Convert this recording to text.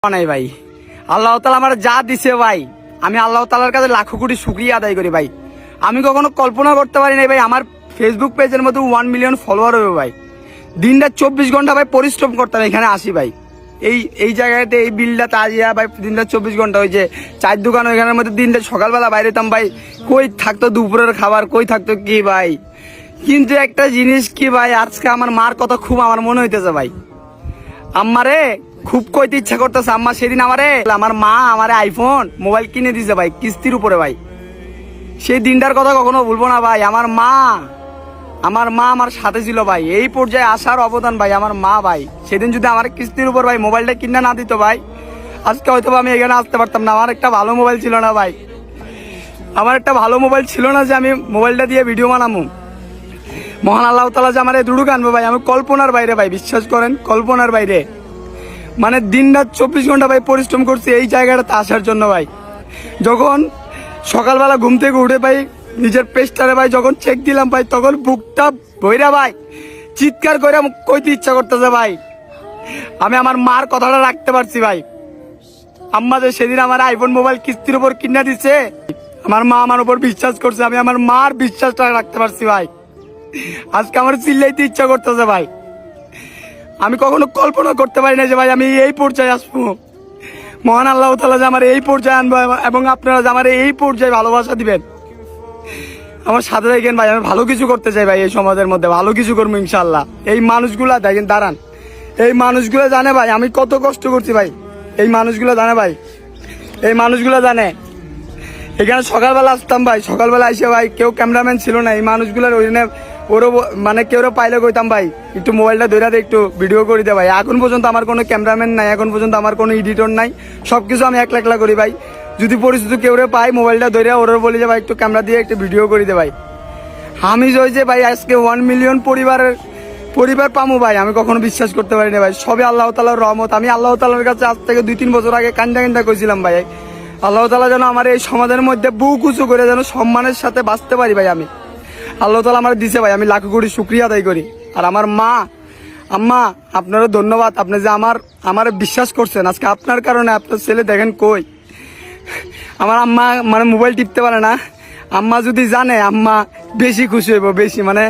নাই ভাই, আল্লাহ তাআলা আমার যা দিছে ভাই, আমি আল্লাহ তাআলার কাছে লাখো কোটি শুকরিয়া আদায় করি ভাই। আমি কখনো কল্পনা করতে পারি নাই ভাই আমার ফেসবুক পেজের মধ্যে 1 মিলিয়ন ফলোয়ার হবে ভাই। দিনটা 24 ঘন্টা ভাই পরিশ্রম করতাম এখানে আসি ভাই, এই জায়গাতে এই বিলটা তাজিয়া ভাই। দিনটা 24 ঘন্টা ওই যে চায়ের দোকান ওইখানের মধ্যে দিনটা সকালবেলা বাইরে যেতাম ভাই, কই থাকতো দুপুরের খাবার, কই থাকতো কি ভাই। কিন্তু একটা জিনিস কি ভাই, আজকে আমার মার কথা খুব আমার মনে হইতেছে ভাই। আমারে খুব কইতে ইচ্ছা করতেছে, আম্মা সেদিন আমার মা আমারে আইফোন মোবাইল কিনে দিছে ভাই কিস্তির উপরে ভাই। সেই দিনটার কথা কখনো ভুলবো না ভাই। আমার মা আমার সাথে ছিল ভাই, এই পর্যায়ে আসার অবদান ভাই আমার মা ভাই। সেদিন যদি আমার কিস্তির উপর ভাই মোবাইলটা কিনে না দিত ভাই, আজকে হয়তো আমি এখানে আসতে পারতাম না। আমার একটা ভালো মোবাইল ছিল না ভাই, আমার একটা ভালো মোবাইল ছিল না যে আমি মোবাইলটা দিয়ে ভিডিও বানাবো। মহান আল্লাহ তাআলা যে আমার এই দুড়ুক আনবো ভাই, আমি কল্পনার বাইরে ভাই, বিশ্বাস করেন কল্পনার বাইরে। মানে দিন রাত 24 ঘন্টা ভাই পরিশ্রম করছি এই জায়গাটাতে আসার জন্য ভাই। যখন সকালবেলা ঘুম থেকে উঠে ভাই নিজের পেজটারে ভাই যখন চেক দিলাম ভাই, তখন বুকটা ভইরা ভাই চিৎকার করে কইতে ইচ্ছা করতেছে ভাই, আমি আমার মার কথাটা রাখতে পারছি ভাই। আম্মা যে সেদিন আমার আইফোন মোবাইল কিস্তির উপর কিনা দিচ্ছে, আমার মা আমার উপর বিশ্বাস করছে, আমি আমার মার বিশ্বাসটা রাখতে পারছি ভাই। আজকে আমার চিল্লাইতে ইচ্ছা করতেছে ভাই। আমি কখনো কল্পনা করতে পারি না যে ভাই আমি এই পর্যায়ে আসবো। মহান আল্লাহ তাআলা যে আমার এই পর্যায়ে আনবো এবং আপনারা যে আমার এই পর্যায়ে ভালোবাসা দিবেন, আমার সাথে দেখেন ভাই। আমি ভালো কিছু করতে চাই ভাই, এই সমাজের মধ্যে ভালো কিছু করবো ইনশাল্লাহ। এই মানুষগুলা দেখেন দাঁড়ান, এই মানুষগুলো জানে ভাই আমি কত কষ্ট করছি ভাই। এই মানুষগুলো জানে ভাই, এই মানুষগুলো জানে। এখানে সকালবেলা আসতাম ভাই, সকালবেলা এসে ভাই কেউ ক্যামেরাম্যান ছিল না, এই মানুষগুলোর ওরও মানে কেউ পাইলে কইতাম ভাই একটু মোবাইলটা ধরে একটু ভিডিও করে দে ভাই। এখন পর্যন্ত আমার কোনো ক্যামেরাম্যান নাই, এখন পর্যন্ত আমার কোনো এডিটর নাই, সবকিছু আমি একলা একলা করি ভাই। যদি পরিস্থিতি কেউ পাই মোবাইলটা ধরে ওর বলি যে ভাই একটু ক্যামেরা দিয়ে একটু ভিডিও করে দে ভাই। আমি যে ভাই আজকে 1 মিলিয়ন পরিবার পামু ভাই, আমি কখনো বিশ্বাস করতে পারি না ভাই। সবে আল্লাহ তাআলার রহমত। আমি আল্লাহ তাআলার কাছে আজ থেকে 2-3 বছর আগে কান্দা কইছিলাম ভাই, আল্লাহ তাআলা যেন আমার এই সমাজের মধ্যে বুক উঁচু করে যেন সম্মানের সাথে বাঁচতে পারি ভাই। আমি আল্লাহ তাআলা আমার দিছে ভাই, আমি লাখো কোটি শুকরিয়া আদায় করি। আর আমার মা আম্মা আপনারও ধন্যবাদ, আপনি যে আমার বিশ্বাস করছেন। আজকে আপনার কারণে আপনার ছেলে দেখেন কই, আমার আম্মা মানে মোবাইল টিপতে পারে না। আম্মা যদি জানে আম্মা বেশি খুশি হইব, বেশি মানে